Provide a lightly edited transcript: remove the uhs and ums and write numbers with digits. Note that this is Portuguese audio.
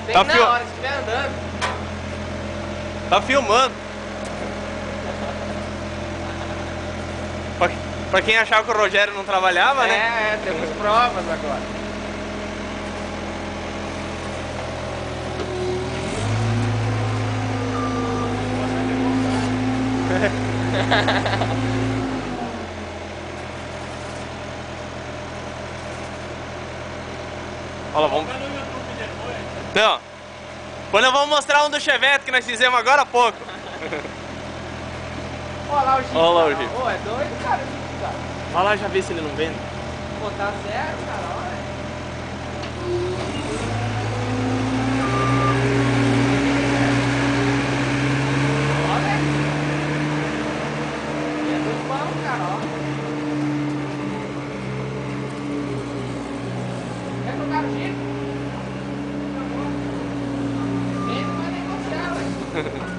Tem Tá que na hora, se estiver andando. Tá filmando. Pra quem achava que o Rogério não trabalhava, né? É, temos provas agora. Olha lá, vamos... Então, quando nós vamos mostrar um do Chevette que nós fizemos agora há pouco. Olha lá o Jeep. Olha lá o cara. Jeep. Ô, é doido, cara, o Jeep, cara. Vai lá já ver se ele não vende. Pô, tá zero, cara, olha. Olha. É do pão, cara, ó. Quer trocar o Jeep? Ele vai negociar, velho.